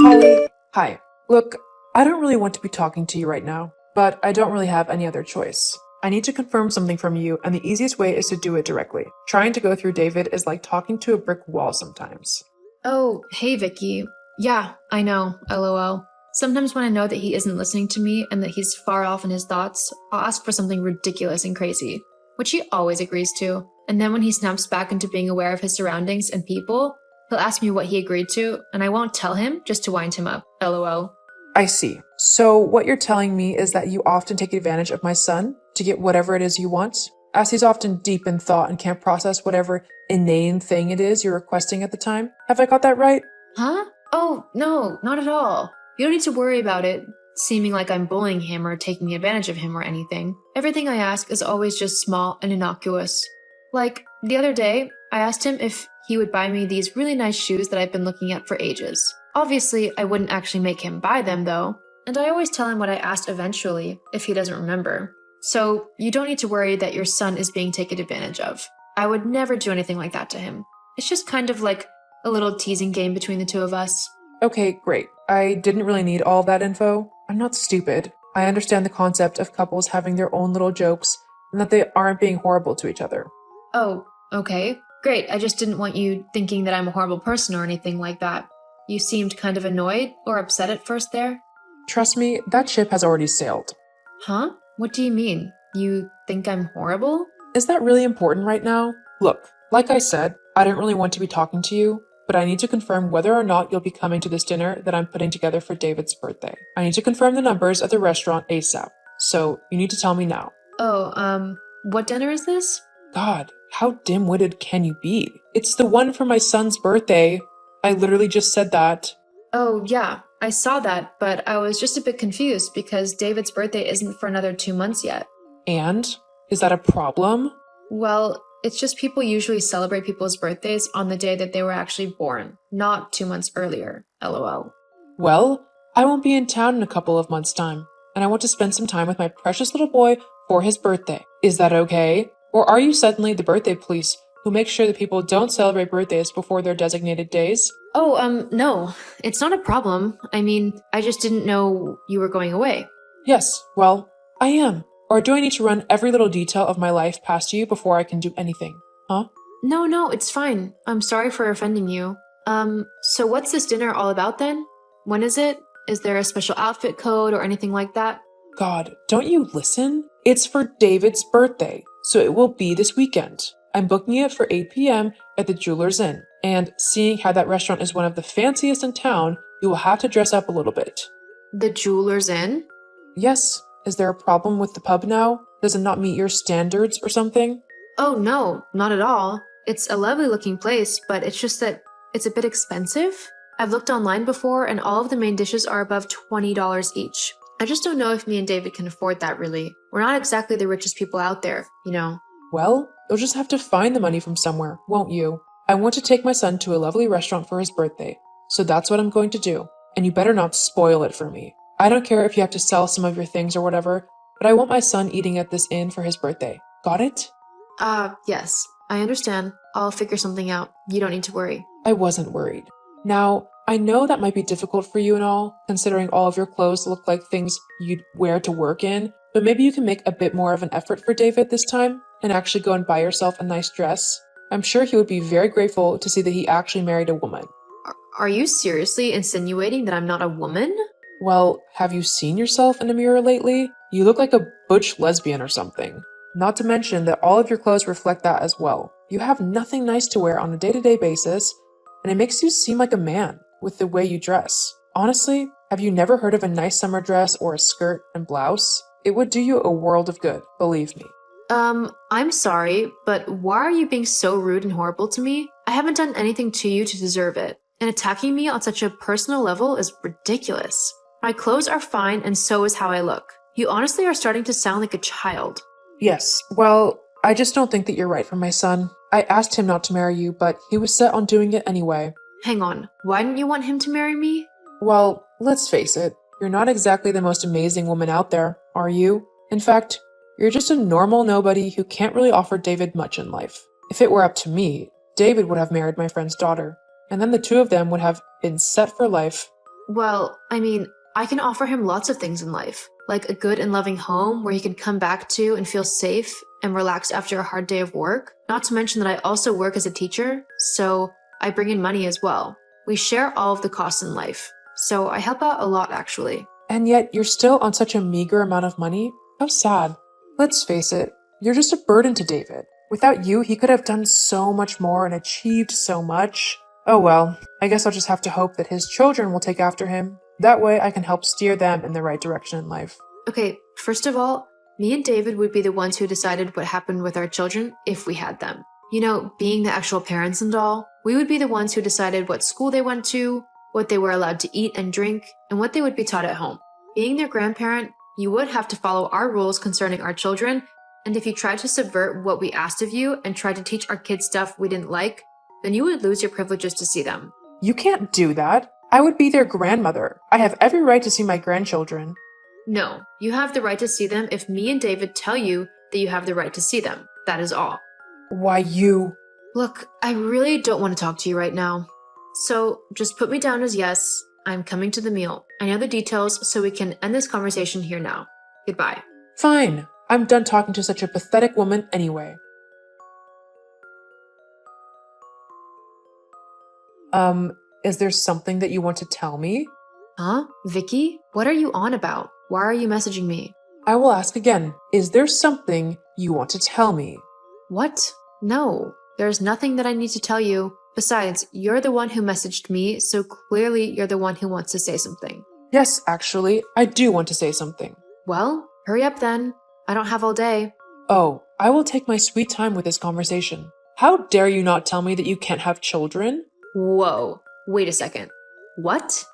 Holly, hi. Look, I don't really want to be talking to you right now, but I don't really have any other choice. I need to confirm something from you, and the easiest way is to do it directly. Trying to go through David is like talking to a brick wall sometimes. Oh, hey Vicky. Yeah, I know, lol. Sometimes when I know that he isn't listening to me and that he's far off in his thoughts, I'll ask for something ridiculous and crazy, which he always agrees to. And then when he snaps back into being aware of his surroundings and people, he'll ask me what he agreed to, and I won't tell him just to wind him up, lol. I see. So, what you're telling me is that you often take advantage of my son to get whatever it is you want, as he's often deep in thought and can't process whatever inane thing it is you're requesting at the time. Have I got that right? Huh? Oh, no, not at all. You don't need to worry about it seeming like I'm bullying him or taking advantage of him or anything. Everything I ask is always just small and innocuous. Like, the other day, I asked him if he would buy me these really nice shoes that I've been looking at for ages. Obviously, I wouldn't actually make him buy them though, and I always tell him what I asked eventually, if he doesn't remember. So, you don't need to worry that your son is being taken advantage of. I would never do anything like that to him. It's just kind of like a little teasing game between the two of us. Okay, great. I didn't really need all that info. I'm not stupid. I understand the concept of couples having their own little jokes and that they aren't being horrible to each other. Oh, okay. Great, I just didn't want you thinking that I'm a horrible person or anything like that. You seemed kind of annoyed or upset at first there. Trust me, that ship has already sailed. Huh? What do you mean? You think I'm horrible? Is that really important right now? Look, like I said, I don't really want to be talking to you, but I need to confirm whether or not you'll be coming to this dinner that I'm putting together for David's birthday. I need to confirm the numbers at the restaurant ASAP, so you need to tell me now. Oh, what dinner is this? God, how dim-witted can you be? It's the one for my son's birthday. I literally just said that. Oh, yeah, I saw that, but I was just a bit confused because David's birthday isn't for another 2 months yet. And? Is that a problem? Well, it's just people usually celebrate people's birthdays on the day that they were actually born, not 2 months earlier, lol. Well, I won't be in town in a couple of months' time, and I want to spend some time with my precious little boy for his birthday. Is that okay? Or are you suddenly the birthday police who make sure that people don't celebrate birthdays before their designated days? Oh, no, it's not a problem. I mean, I just didn't know you were going away. Yes, well, I am. Or do I need to run every little detail of my life past you before I can do anything? Huh? No, it's fine. I'm sorry for offending you. So what's this dinner all about then? When is it? Is there a special outfit code or anything like that? God, don't you listen? It's for David's birthday, so it will be this weekend. I'm booking it for 8 p.m. at the Jeweler's Inn, and seeing how that restaurant is one of the fanciest in town, you will have to dress up a little bit. The Jeweler's Inn? Yes, is there a problem with the pub now? Does it not meet your standards or something? Oh no, not at all. It's a lovely looking place, but it's just that it's a bit expensive. I've looked online before and all of the main dishes are above $20 each. I just don't know if me and David can afford that really. We're not exactly the richest people out there, you know. Well, you'll just have to find the money from somewhere, won't you? I want to take my son to a lovely restaurant for his birthday, so that's what I'm going to do. And you better not spoil it for me. I don't care if you have to sell some of your things or whatever, but I want my son eating at this inn for his birthday. Got it? Yes. I understand. I'll figure something out. You don't need to worry. I wasn't worried. Now, I know that might be difficult for you and all, considering all of your clothes look like things you'd wear to work in, but maybe you can make a bit more of an effort for David this time and actually go and buy yourself a nice dress. I'm sure he would be very grateful to see that he actually married a woman. Are you seriously insinuating that I'm not a woman? Well, have you seen yourself in a mirror lately? You look like a butch lesbian or something. Not to mention that all of your clothes reflect that as well. You have nothing nice to wear on a day-to-day basis, and it makes you seem like a man with the way you dress. Honestly, have you never heard of a nice summer dress or a skirt and blouse? It would do you a world of good, believe me. I'm sorry, but why are you being so rude and horrible to me? I haven't done anything to you to deserve it, and attacking me on such a personal level is ridiculous. My clothes are fine, and so is how I look. You honestly are starting to sound like a child. Yes, well, I just don't think that you're right for my son. I asked him not to marry you, but he was set on doing it anyway. Hang on, why didn't you want him to marry me? Well, let's face it, you're not exactly the most amazing woman out there, are you? In fact, you're just a normal nobody who can't really offer David much in life. If it were up to me, David would have married my friend's daughter, and then the two of them would have been set for life. Well, I can offer him lots of things in life, like a good and loving home where he can come back to and feel safe and relaxed after a hard day of work. Not to mention that I also work as a teacher, so I bring in money as well. We share all of the costs in life, so I help out a lot actually. And yet you're still on such a meager amount of money? How sad. Let's face it, you're just a burden to David. Without you, he could have done so much more and achieved so much. Oh well, I guess I'll just have to hope that his children will take after him. That way I can help steer them in the right direction in life. Okay, first of all, me and David would be the ones who decided what happened with our children if we had them. You know, being the actual parents and all, we would be the ones who decided what school they went to, what they were allowed to eat and drink, and what they would be taught at home. Being their grandparent, you would have to follow our rules concerning our children, and if you tried to subvert what we asked of you and tried to teach our kids stuff we didn't like, then you would lose your privileges to see them. You can't do that. I would be their grandmother. I have every right to see my grandchildren. No, you have the right to see them if me and David tell you that you have the right to see them. That is all. Why you? Look, I really don't want to talk to you right now. So just put me down as yes. I'm coming to the meal. I know the details, so we can end this conversation here now. Goodbye. Fine. I'm done talking to such a pathetic woman anyway. Is there something that you want to tell me? Huh? Vicky? What are you on about? Why are you messaging me? I will ask again. Is there something you want to tell me? What? No. There's nothing that I need to tell you. Besides, you're the one who messaged me, so clearly you're the one who wants to say something. Yes, actually, I do want to say something. Well, hurry up then. I don't have all day. Oh, I will take my sweet time with this conversation. How dare you not tell me that you can't have children? Whoa. Wait a second. What?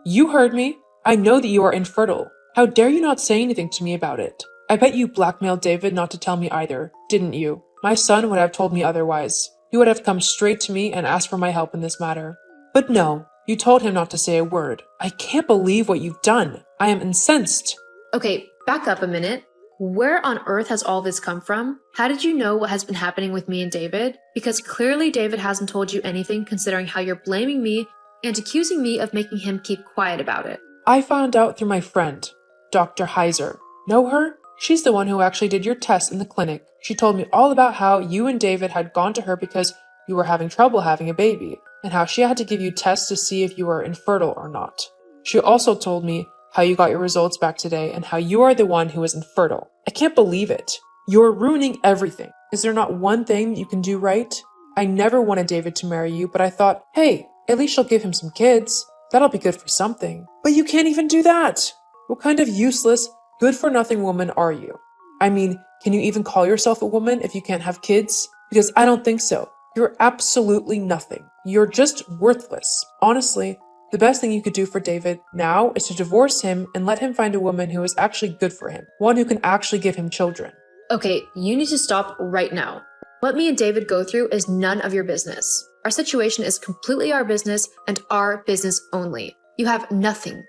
You heard me. I know that you are infertile. How dare you not say anything to me about it? I bet you blackmailed David not to tell me either, didn't you? My son would have told me otherwise. He would have come straight to me and asked for my help in this matter. But no, you told him not to say a word. I can't believe what you've done. I am incensed. Okay, back up a minute. Where on earth has all this come from? How did you know what has been happening with me and David? Because clearly David hasn't told you anything considering how you're blaming me and accusing me of making him keep quiet about it. I found out through my friend, Dr. Heiser. Know her? She's the one who actually did your test in the clinic. She told me all about how you and David had gone to her because you were having trouble having a baby, and how she had to give you tests to see if you were infertile or not. She also told me how you got your results back today and how you are the one who is infertile. I can't believe it. You're ruining everything. Is there not one thing you can do right? I never wanted David to marry you, but I thought, hey, at least she'll give him some kids. That'll be good for something. But you can't even do that. What kind of useless, good-for-nothing woman are you? I mean, can you even call yourself a woman if you can't have kids? Because I don't think so. You're absolutely nothing. You're just worthless. Honestly, the best thing you could do for David now is to divorce him and let him find a woman who is actually good for him. One who can actually give him children. Okay, you need to stop right now. What me and David go through is none of your business. Our situation is completely our business and our business only. You have nothing,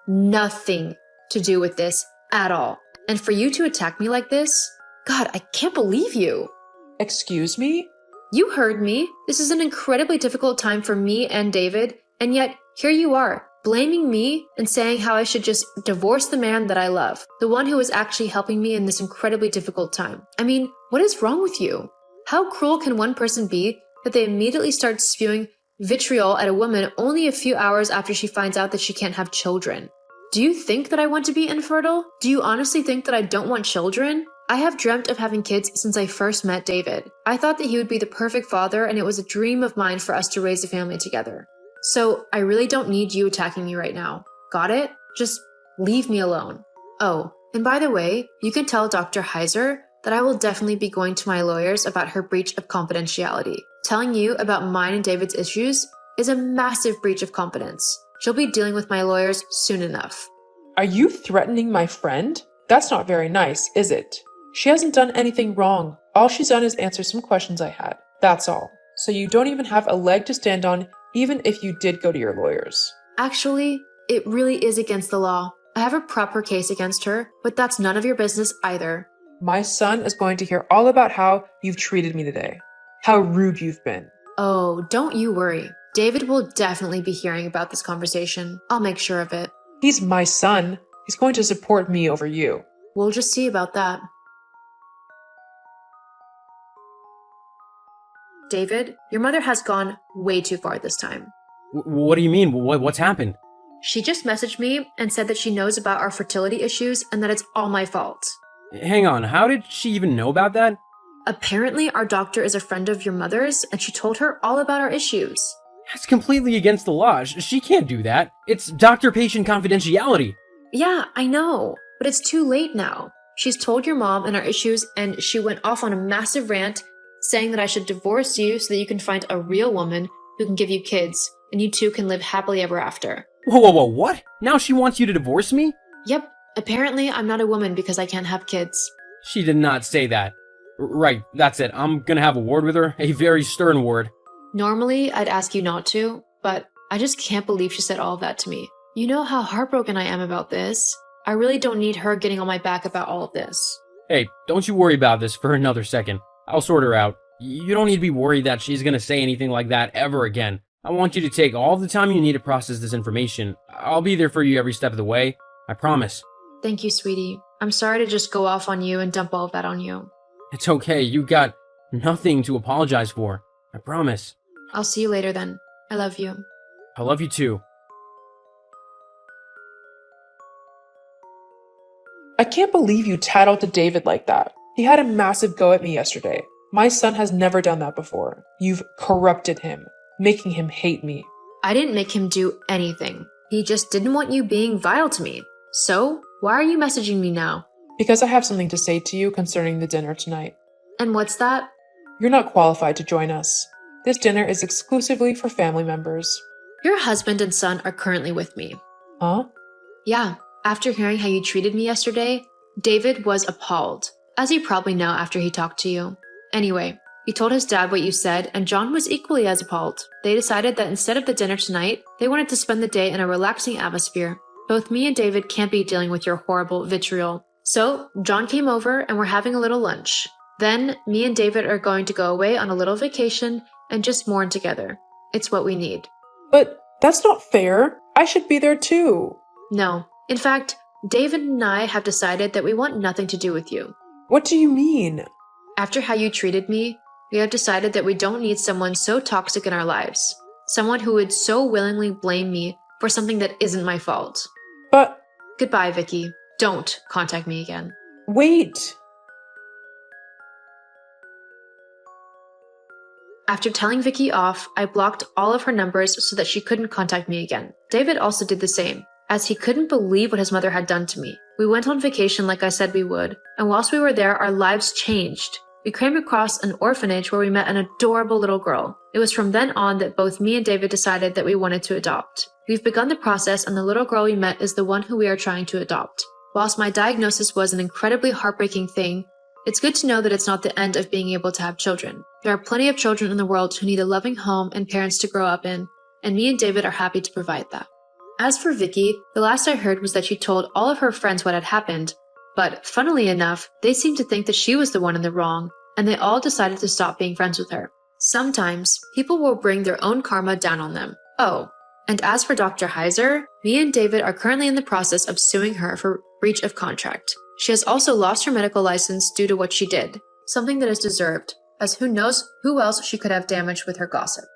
nothing to do with this at all. And for you to attack me like this, God, I can't believe you. Excuse me? You heard me. This is an incredibly difficult time for me and David, and yet here you are, blaming me and saying how I should just divorce the man that I love, the one who is actually helping me in this incredibly difficult time. What is wrong with you? How cruel can one person be that they immediately start spewing vitriol at a woman only a few hours after she finds out that she can't have children? Do you think that I want to be infertile? Do you honestly think that I don't want children? I have dreamt of having kids since I first met David. I thought that he would be the perfect father, and it was a dream of mine for us to raise a family together. So I really don't need you attacking me right now. Got it? Just leave me alone. Oh, and by the way, you can tell Dr. Heiser that I will definitely be going to my lawyers about her breach of confidentiality. Telling you about mine and David's issues is a massive breach of confidence. She'll be dealing with my lawyers soon enough. Are you threatening my friend? That's not very nice, is it? She hasn't done anything wrong. All she's done is answer some questions I had. That's all. So you don't even have a leg to stand on, even if you did go to your lawyers. Actually, it really is against the law. I have a proper case against her, but that's none of your business either. My son is going to hear all about how you've treated me today. How rude you've been. Oh, don't you worry. David will definitely be hearing about this conversation. I'll make sure of it. He's my son. He's going to support me over you. We'll just see about that. David, your mother has gone way too far this time. What do you mean? What's happened? She just messaged me and said that she knows about our fertility issues and that it's all my fault. Hang on, how did she even know about that? Apparently, our doctor is a friend of your mother's, and she told her all about our issues. That's completely against the law. She can't do that. It's doctor-patient confidentiality. Yeah, I know, but it's too late now. She's told your mom and our issues, and she went off on a massive rant saying that I should divorce you so that you can find a real woman who can give you kids, and you two can live happily ever after. Whoa, what? Now she wants you to divorce me? Yep, apparently I'm not a woman because I can't have kids. She did not say that. Right, that's it. I'm gonna have a word with her, a very stern word. Normally, I'd ask you not to, but I just can't believe she said all of that to me. You know how heartbroken I am about this. I really don't need her getting on my back about all of this. Hey, don't you worry about this for another second. I'll sort her out. You don't need to be worried that she's gonna say anything like that ever again. I want you to take all the time you need to process this information. I'll be there for you every step of the way. I promise. Thank you, sweetie. I'm sorry to just go off on you and dump all of that on you. It's okay. You got nothing to apologize for. I promise. I'll see you later then. I love you. I love you too. I can't believe you tattled to David like that. He had a massive go at me yesterday. My son has never done that before. You've corrupted him, making him hate me. I didn't make him do anything. He just didn't want you being vile to me. So, why are you messaging me now? Because I have something to say to you concerning the dinner tonight. And what's that? You're not qualified to join us. This dinner is exclusively for family members. Your husband and son are currently with me. Huh? Yeah, after hearing how you treated me yesterday, David was appalled, as you probably know after he talked to you. Anyway, he told his dad what you said, and John was equally as appalled. They decided that instead of the dinner tonight, they wanted to spend the day in a relaxing atmosphere. Both me and David can't be dealing with your horrible vitriol. So, John came over and we're having a little lunch. Then, me and David are going to go away on a little vacation and just mourn together. It's what we need. But that's not fair. I should be there too. No. In fact, David and I have decided that we want nothing to do with you. What do you mean? After how you treated me, we have decided that we don't need someone so toxic in our lives. Someone who would so willingly blame me for something that isn't my fault. But Goodbye, Vicky. Don't contact me again. wait. After telling Vicky off, I blocked all of her numbers so that she couldn't contact me again. David also did the same, as he couldn't believe what his mother had done to me. We went on vacation like I said we would, and whilst we were there, our lives changed. We came across an orphanage where we met an adorable little girl. It was from then on that both me and David decided that we wanted to adopt. We've begun the process, and the little girl we met is the one who we are trying to adopt. Whilst my diagnosis was an incredibly heartbreaking thing, it's good to know that it's not the end of being able to have children. There are plenty of children in the world who need a loving home and parents to grow up in, and me and David are happy to provide that. As for Vicky, the last I heard was that she told all of her friends what had happened, but funnily enough, they seemed to think that she was the one in the wrong, and they all decided to stop being friends with her. Sometimes, people will bring their own karma down on them. Oh, and as for Dr. Heiser, me and David are currently in the process of suing her for breach of contract. She has also lost her medical license due to what she did, something that is deserved, as who knows who else she could have damaged with her gossip.